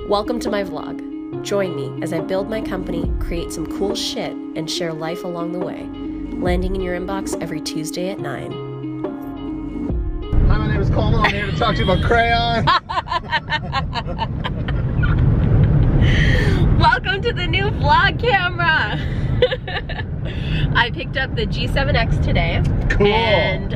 Welcome to my vlog. Join me as I build my company, create some cool shit, and share life along the way. Landing in your inbox every Tuesday at 9. Hi, my name is Komal. I'm here to talk to you about crayon. Welcome to the new vlog camera. I picked up the G7X today. Cool. And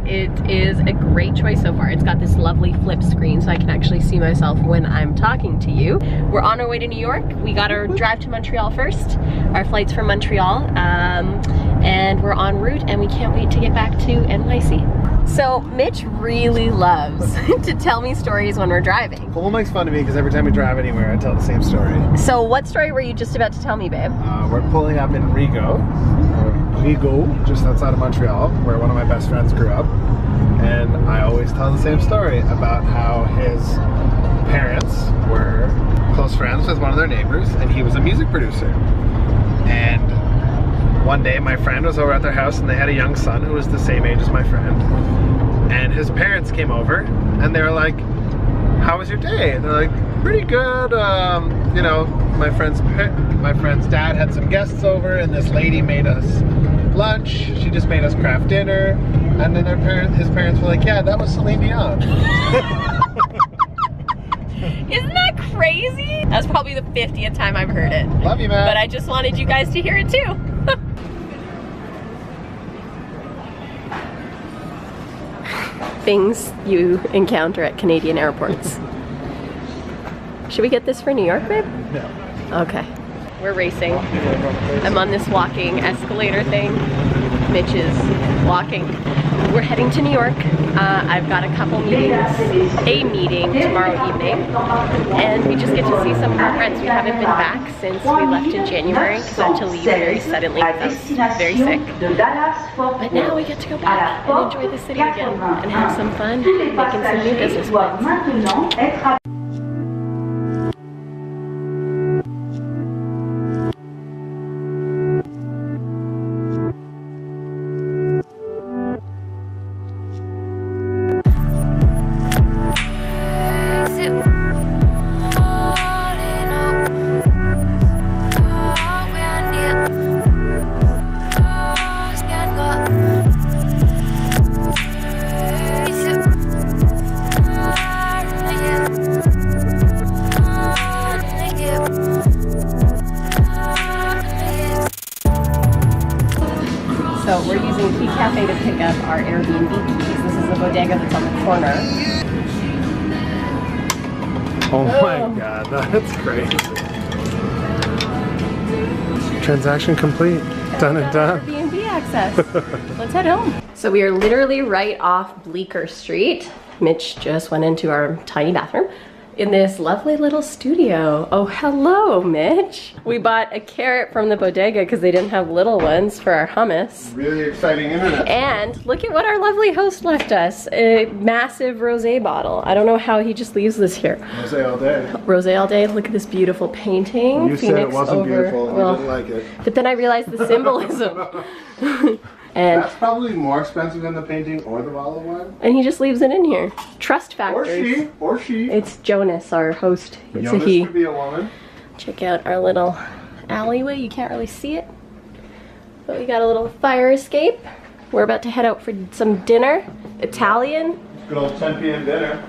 it is a great choice so far. It's got this lovely flip screen so I can actually see myself when I'm talking to you. We're on our way to New York. We got to drive to Montreal first. Our flight's from Montreal. And we're en route and we can't wait to get back to NYC. So Mitch really loves to tell me stories when we're driving. Komal makes fun of me because every time we drive anywhere, I tell the same story. So what story were you just about to tell me, babe? We're pulling up in Rigaud, just outside of Montreal, where one of my best friends grew up. And I always tell the same story about how his parents were close friends with one of their neighbors, and he was a music producer. And one day my friend was over at their house and they had a young son who was the same age as my friend. And his parents came over and they were like, "How was your day?" And they're like, "Pretty good. You know, my friend's dad had some guests over and this lady made us lunch. She just made us craft dinner." And then his parents were like, "Yeah, that was Celine Dion." Isn't that crazy? That's probably the 50th time I've heard it. Love you, man. But I just wanted you guys to hear it too. Things you encounter at Canadian airports. Should we get this for New York, babe? No. Okay. We're racing. I'm on this walking escalator thing. Mitch is walking. We're heading to New York. I've got a couple meetings, a meeting tomorrow evening, and we just get to see some of our friends. We haven't been back since we left in January because I had to leave very suddenly because I was very sick. But now we get to go back and enjoy the city again and have some fun making some new business plans. So we're using Key Cafe to pick up our Airbnb keys. This is the bodega that's on the corner. Oh my god, that's crazy. Transaction complete. Done and done. Airbnb access. Let's head home. So we are literally right off Bleecker Street. Mitch just went into our tiny bathroom in this lovely little studio. Oh, hello, Mitch. We bought a carrot from the bodega because they didn't have little ones for our hummus. Really exciting internet. And look at what our lovely host left us. A massive rosé bottle. I don't know how he just leaves this here. Rosé all day. Rosé all day. Look at this beautiful painting. You said it wasn't beautiful and you didn't like it. But then I realized the symbolism. And that's probably more expensive than the painting or the bottle of wine. And he just leaves it in here. Trust factors. Or she. It's Jonas, our host. It's Jonas a he. could be a woman. Check out our little alleyway. You can't really see it, but we got a little fire escape. We're about to head out for some dinner. Italian. Good old 10 p.m. dinner.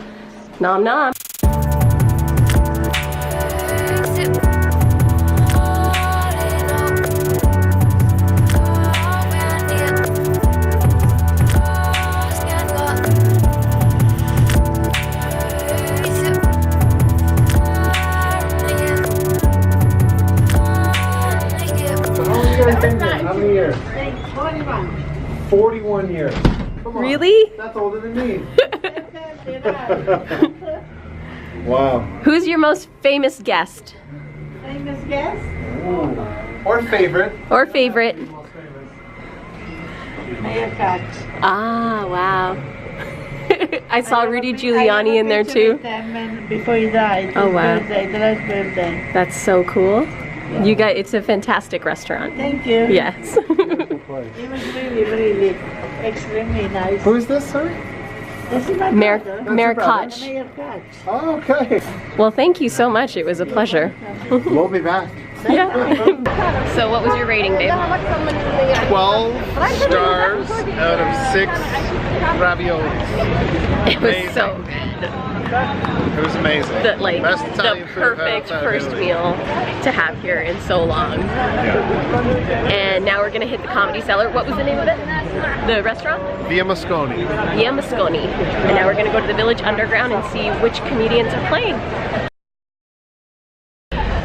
Nom nom. How many years? 41 years. Come on. Really? That's older than me. Wow. Who's your most famous guest? Famous guest? Ooh. Or favorite. Or favorite? Haircut. Ah, wow. I saw Rudy Giuliani in there too. Before he died. Oh wow. Birthday, the last birthday. That's so cool. You guys, it's a fantastic restaurant. Thank you. Yes. It was really, really extremely nice. Who is this, sorry? This is my Mayor brother. Mayor your brother? Koch. Mayor Koch. Oh, okay. Well, thank you so much. It was a pleasure. We'll be back. Yeah. So what was your rating, babe? 12 stars out of 6 raviolis. It was Amazing. so good. It was amazing. The, like, Best the Italian food I've had perfect outside of first Italy. meal to have here in so long. Yeah. And now we're gonna hit the Comedy Cellar. What was the name of it? The restaurant? Via Mosconi. Via Mosconi. And now we're gonna go to the Village Underground and see which comedians are playing.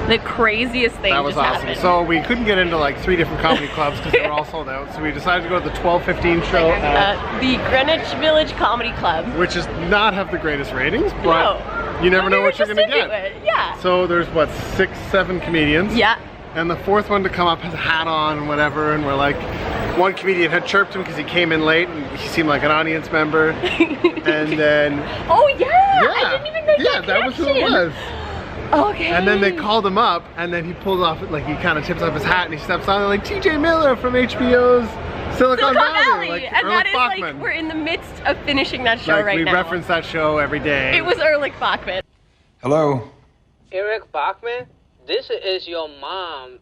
The craziest thing That was just awesome. happened. So we couldn't get into like 3 different comedy clubs because they were all sold out. So we decided to go to the 12:15 show at, The Greenwich Village Comedy Club. which does not have the greatest ratings, but No. you never But know we what were you're gonna just into get. it. Yeah. So there's what, 6, 7 comedians. Yeah. And the 4th one to come up has a hat on and whatever, and we're like, one comedian had chirped him because he came in late and he seemed like an audience member. And then, Oh yeah! I didn't even make that was who it connection. was. Okay. And then they called him up, and then he pulls off, like he kind of tips off his hat and he steps on, like TJ Miller from HBO's Silicon Valley. Like and that is Bachman. like, we're in the midst of finishing that show Like, right we now. reference that show every day. It was Erlich Bachman. Hello. Eric Bachman, this is your mom,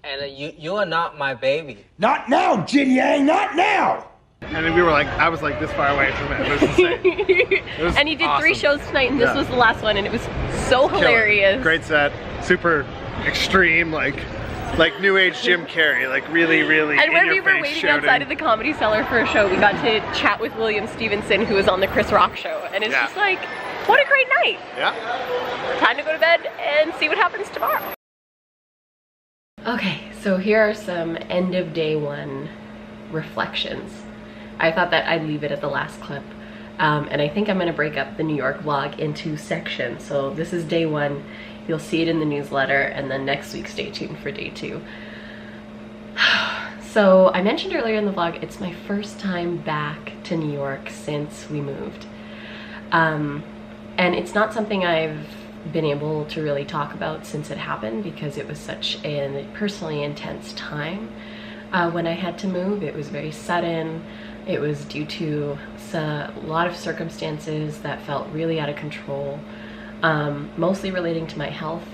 and you are not my baby. Not now, Jin Yang, not now! And then we were like, I was like this far away from it. It was insane. It was And he did awesome. 3 shows tonight, and this Yeah. was the last one, and it was so Killer. hilarious. Great set, super extreme, like new age Jim Carrey, like really And when in we your were face waiting shouting. outside of the Comedy Cellar for a show, we got to chat with William Stevenson, who was on the Chris Rock show, and it's Yeah. just like, what a great night. Yeah. Time to go to bed and see what happens tomorrow. Okay, so here are some end of day 1 reflections. I thought that I'd leave it at the last clip. And I think I'm gonna break up the New York vlog into sections. So this is day 1, you'll see it in the newsletter, and then next week stay tuned for day 2. So I mentioned earlier in the vlog, it's my first time back to New York since we moved. And it's not something I've been able to really talk about since it happened because it was such a personally intense time when I had to move. It was very sudden. It was due to a lot of circumstances that felt really out of control, mostly relating to my health.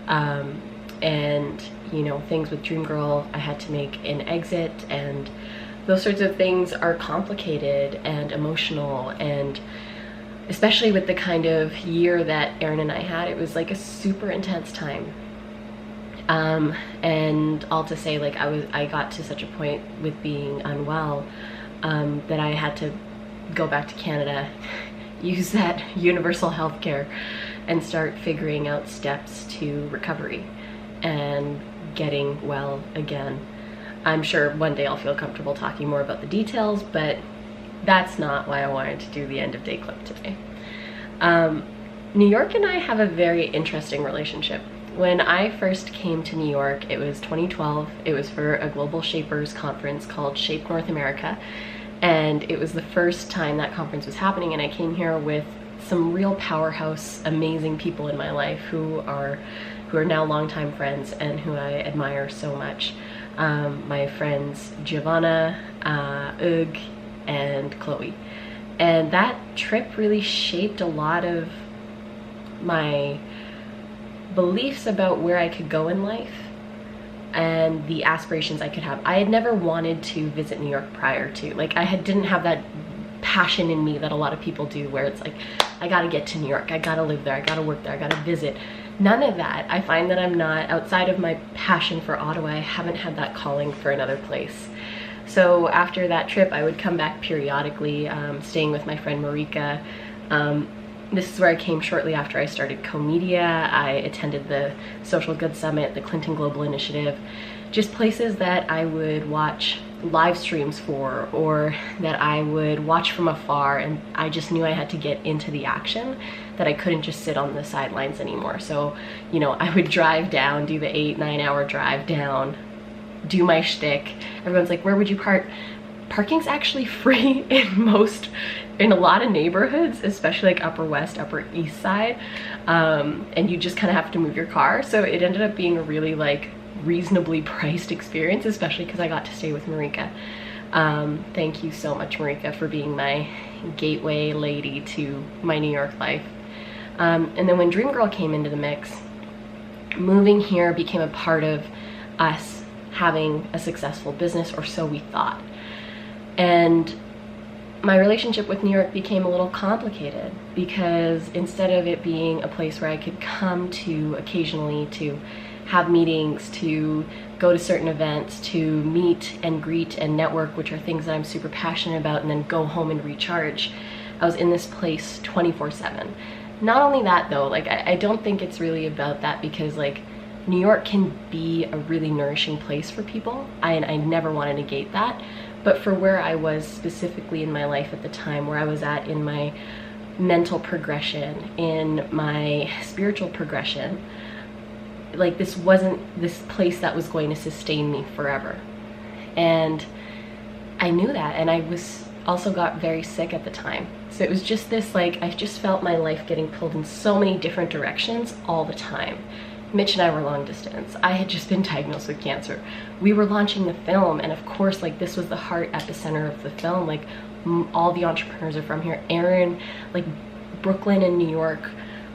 And you know, things with Dream Girl, I had to make an exit, and those sorts of things are complicated and emotional, and especially with the kind of year that Aaron and I had, it was like a super intense time. And all to say, like, I got to such a point with being unwell that I had to go back to Canada, use that universal health care, and start figuring out steps to recovery and getting well again. I'm sure one day I'll feel comfortable talking more about the details, but that's not why I wanted to do the end of day clip today. New York and I have a very interesting relationship. When I first came to New York, it was 2012. It was for a global shapers conference called Shape North America. And it was the first time that conference was happening, and I came here with some real powerhouse, amazing people in my life who are now longtime friends and who I admire so much. My friends Giovanna, Ug, and Chloe. And that trip really shaped a lot of my beliefs about where I could go in life and the aspirations I could have. I had never wanted to visit New York prior to, like, I didn't have that passion in me that a lot of people do, where it's like, I gotta get to New York, I gotta live there, I gotta work there, I gotta visit. None of that. I find that I'm not, outside of my passion for Ottawa, I haven't had that calling for another place. So after that trip, I would come back periodically, staying with my friend Marika. This is where I came shortly after I started KoMedia. I attended the Social Good Summit, the Clinton Global Initiative, just places that I would watch live streams for, or that I would watch from afar, and I just knew I had to get into the action, that I couldn't just sit on the sidelines anymore. So, you know, I would drive down, do the 8-9 hour drive down, do my shtick. Everyone's like, where would you park? Parking's actually free in a lot of neighborhoods, especially like Upper West, Upper East Side, and you just kind of have to move your car. So it ended up being a really like reasonably priced experience, especially because I got to stay with Marika. Thank you so much, Marika, for being my gateway lady to my New York life. And then when Dream Girl came into the mix, moving here became a part of us having a successful business, or so we thought. And my relationship with New York became a little complicated because instead of it being a place where I could come to occasionally to have meetings, to go to certain events, to meet and greet and network, which are things that I'm super passionate about, and then go home and recharge, I was in this place 24/7. Not only that though, like I don't think it's really about that, because like New York can be a really nourishing place for people. I never want to negate that. But for where I was specifically in my life at the time, where I was at in my mental progression, in my spiritual progression, like this wasn't this place that was going to sustain me forever. And I knew that, and I was also got very sick at the time. So it was just this, like, I just felt my life getting pulled in so many different directions all the time. Mitch and I were long distance. I had just been diagnosed with cancer. We were launching the film, and of course, like, this was the heart epicenter of the film. Like, all the entrepreneurs are from here. Erin, like, Brooklyn and New York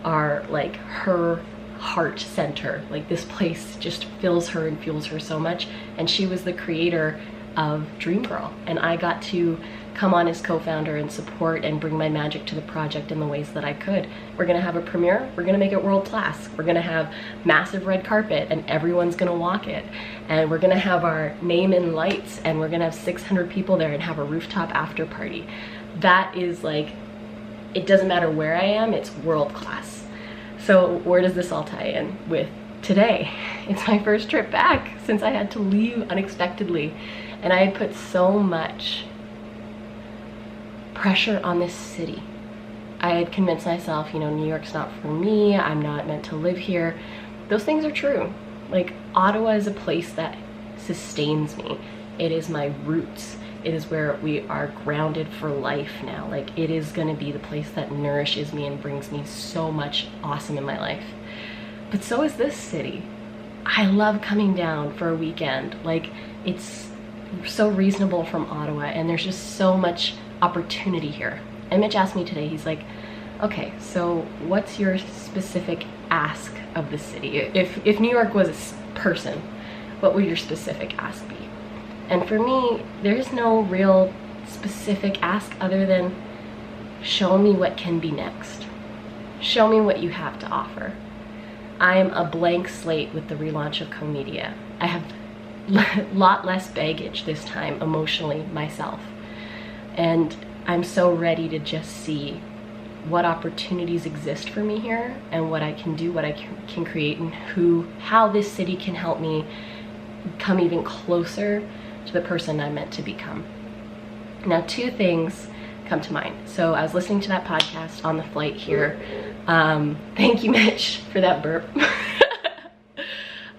are like her heart center. Like, this place just fills her and fuels her so much. And she was the creator of Dream Girl, and I got to come on as co-founder and support and bring my magic to the project in the ways that I could. We're gonna have a premiere, we're gonna make it world class, we're gonna have massive red carpet and everyone's gonna walk it, and we're gonna have our name in lights, and we're gonna have 600 people there and have a rooftop after party. That is like, it doesn't matter where I am, it's world class. So where does this all tie in with today? It's my first trip back since I had to leave unexpectedly, and I had put so much pressure on this city. I had convinced myself, you know, New York's not for me, I'm not meant to live here. Those things are true. Like, Ottawa is a place that sustains me. It is my roots. It is where we are grounded for life now. Like, it is gonna be the place that nourishes me and brings me so much awesome in my life. But so is this city. I love coming down for a weekend. Like, it's so reasonable from Ottawa, and there's just so much opportunity here. And Mitch asked me today, he's like, okay, so what's your specific ask of the city? If New York was a person, what would your specific ask be? And for me, there's no real specific ask other than show me what can be next. Show me what you have to offer. I'm a blank slate with the relaunch of KoMedia. I have a lot less baggage this time emotionally myself. And I'm so ready to just see what opportunities exist for me here and what I can do, what I can create, and how this city can help me come even closer to the person I'm meant to become. Now, two things come to mind. So I was listening to that podcast on the flight here. Thank you, Mitch, for that burp.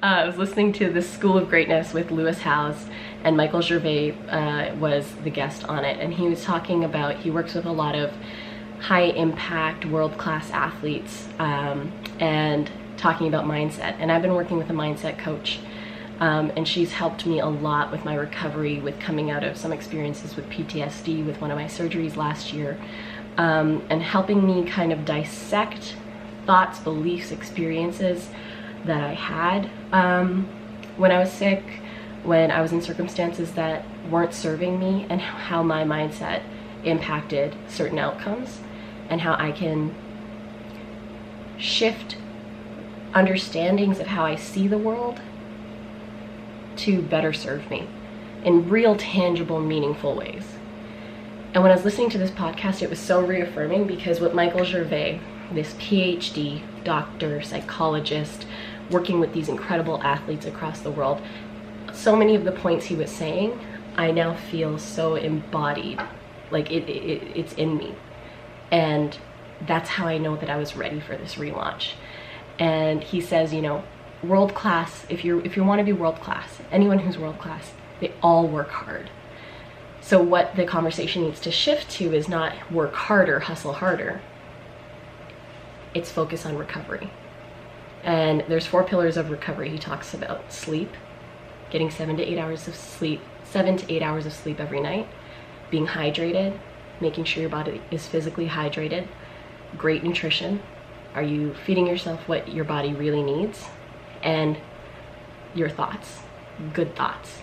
I was listening to the School of Greatness with Lewis Howes, and Michael Gervais was the guest on it, and he was talking about, he works with a lot of high impact world-class athletes, and talking about mindset. And I've been working with a mindset coach, and she's helped me a lot with my recovery, with coming out of some experiences with PTSD with one of my surgeries last year, and helping me kind of dissect thoughts, beliefs, experiences that I had when I was sick, when I was in circumstances that weren't serving me, and how my mindset impacted certain outcomes, and how I can shift understandings of how I see the world to better serve me in real, tangible, meaningful ways. And when I was listening to this podcast, it was so reaffirming, because what Michael Gervais, this PhD, doctor, psychologist, working with these incredible athletes across the world, so many of the points he was saying, I now feel so embodied, like it's in me. And that's how I know that I was ready for this relaunch. And he says, you know, world class, if you want to be world class, anyone who's world class, they all work hard. So what the conversation needs to shift to is not work harder, hustle harder. It's focus on recovery. And there's 4 pillars of recovery. He talks about sleep, getting 7 to 8 hours of sleep, 7 to 8 hours of sleep every night, being hydrated, making sure your body is physically hydrated, great nutrition. Are you feeding yourself what your body really needs? And your thoughts, good thoughts.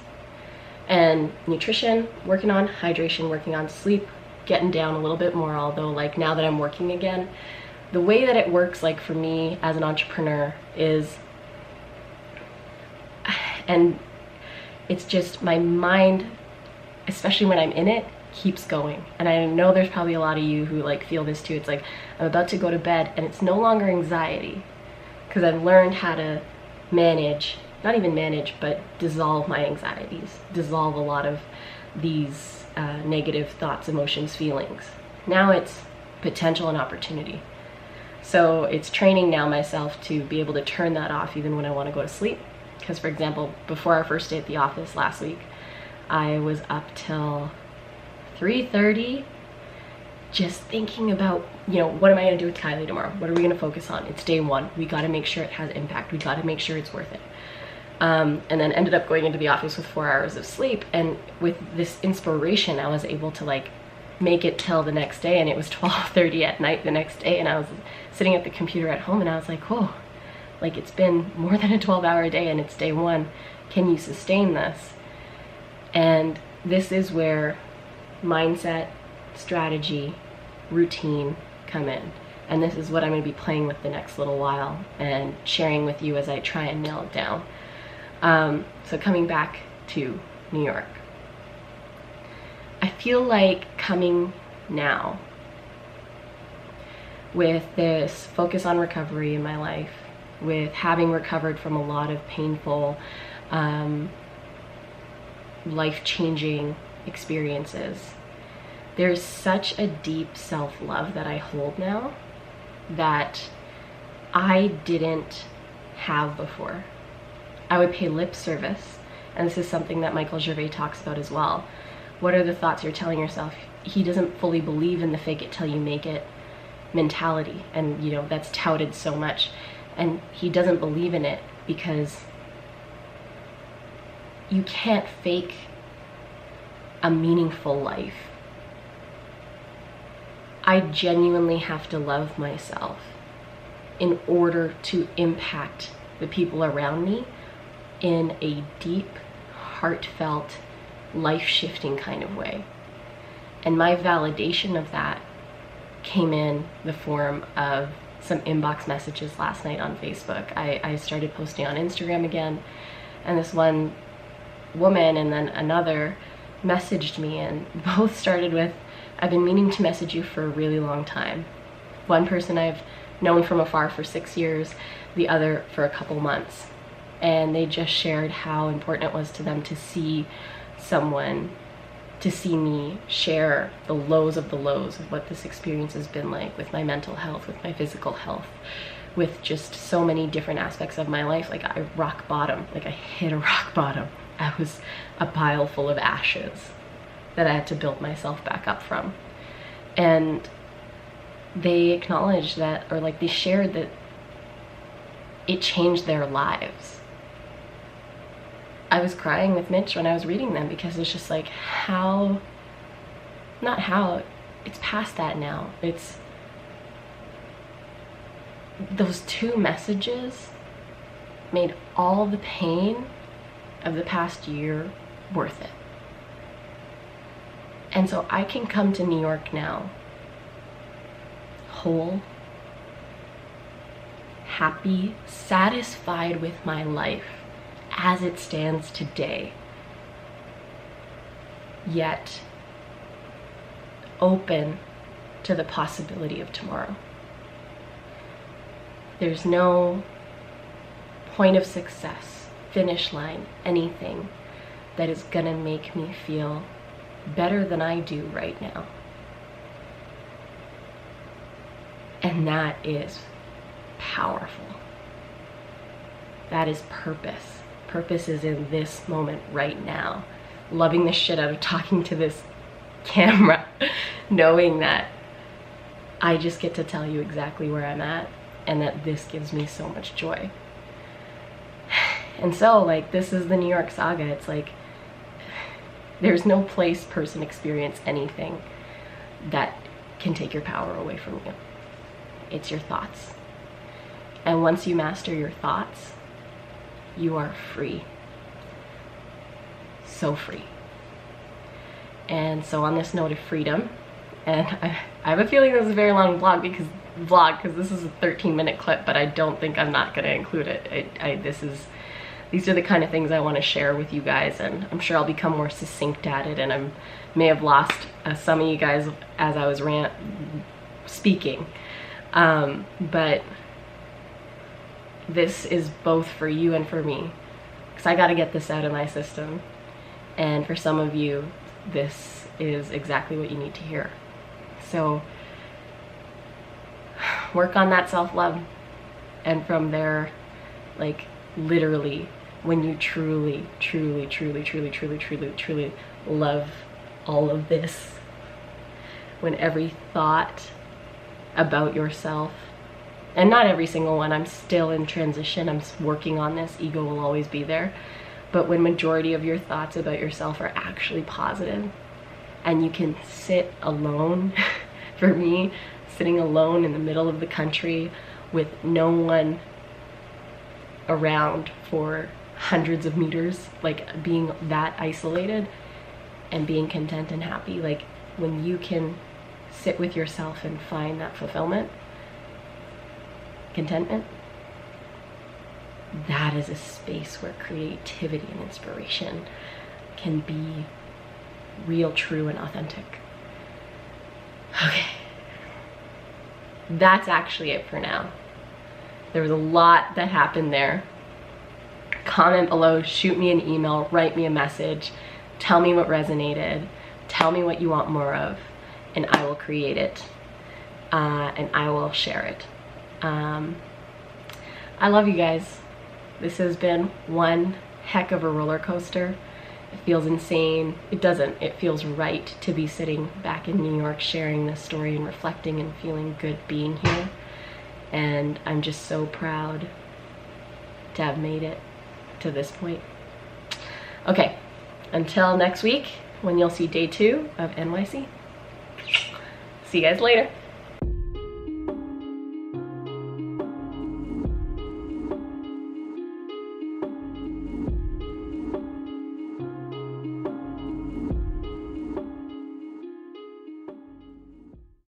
And nutrition, working on hydration, working on sleep, getting down a little bit more, although like now that I'm working again, the way that it works like for me as an entrepreneur is, and it's just my mind, especially when I'm in it, keeps going. And I know there's probably a lot of you who like feel this too. It's like I'm about to go to bed and it's no longer anxiety, because I've learned how to manage, not even manage, but dissolve my anxieties, dissolve a lot of these negative thoughts, emotions, feelings. Now it's potential and opportunity. So it's training now myself to be able to turn that off even when I want to go to sleep. Because for example, before our first day at the office last week, I was up till 3:30 just thinking about, you know, what am I going to do with Kylie tomorrow? What are we going to focus on? It's day one. We got to make sure it has impact. We got to make sure it's worth it. And then ended up going into the office with 4 hours of sleep. And with this inspiration, I was able to like make it till the next day. And it was 12:30 at night the next day. And I was sitting at the computer at home and I was like, whoa, like it's been more than a 12-hour day and it's day one. Can you sustain this? And this is where mindset, strategy, routine come in. And this is what I'm going to be playing with the next little while and sharing with you as I try and nail it down. So coming back to New York, I feel like coming now with this focus on recovery in my life, with having recovered from a lot of painful, life-changing experiences, there's such a deep self-love that I hold now that I didn't have before. I would pay lip service, and this is something that Michael Gervais talks about as well. What are the thoughts you're telling yourself? He doesn't fully believe in the fake it till you make it mentality, and you know, that's touted so much, and he doesn't believe in it because you can't fake a meaningful life. I genuinely have to love myself in order to impact the people around me in a deep, heartfelt, life-shifting kind of way. And my validation of that came in the form of some inbox messages last night on Facebook. I started posting on Instagram again, and this one woman and then another messaged me, and both started with, I've been meaning to message you for a really long time. One person I've known from afar for 6 years, the other for a couple months. And they just shared how important it was to them to see someone, to see me share the lows of what this experience has been like with my mental health, with my physical health, with just so many different aspects of my life. Like I rock bottom, like I hit a rock bottom. I was a pile full of ashes that I had to build myself back up from. And they acknowledged that, or like they shared that it changed their lives. I was crying with Mitch when I was reading them because it's just like it's past that now. It's those two messages made all the pain of the past year worth it. And so I can come to New York now whole, happy, satisfied with my life as it stands today, yet open to the possibility of tomorrow. There's no point of success, finish line, anything that is gonna make me feel better than I do right now. And that is powerful. That is purpose. Purpose is in this moment right now. Loving the shit out of talking to this camera, knowing that I just get to tell you exactly where I'm at and that this gives me so much joy. And so like this is the New York saga. It's like there's no place, person, experience, anything that can take your power away from you. It's your thoughts. And once you master your thoughts, you are free. So free. And so on this note of freedom, and I have a feeling this is a very long vlog because this is a 13-minute clip, but I don't think I'm not going to include it. These are the kind of things I want to share with you guys, and I'm sure I'll become more succinct at it, and I may have lost some of you guys as I was speaking. But this is both for you and for me, because I got to get this out of my system. And for some of you, this is exactly what you need to hear. So work on that self-love. And from there, like literally, when you truly, truly, truly, truly, truly, truly, truly love all of this, when every thought about yourself, and not every single one, I'm still in transition, I'm working on this, ego will always be there, but when majority of your thoughts about yourself are actually positive, and you can sit alone, for me, sitting alone in the middle of the country with no one around for hundreds of meters, like being that isolated and being content and happy, like when you can sit with yourself and find that fulfillment, contentment, that is a space where creativity and inspiration can be real, true, and authentic. Okay, that's actually it for now. There was a lot that happened there. Comment below, shoot me an email, write me a message, tell me what resonated, tell me what you want more of, and I will create it, and I will share it. I love you guys. This has been one heck of a roller coaster. It feels insane. It doesn't. It feels right to be sitting back in New York sharing this story and reflecting and feeling good being here. And I'm just so proud to have made it to this point. Okay, until next week when you'll see day 2 of NYC. See you guys later.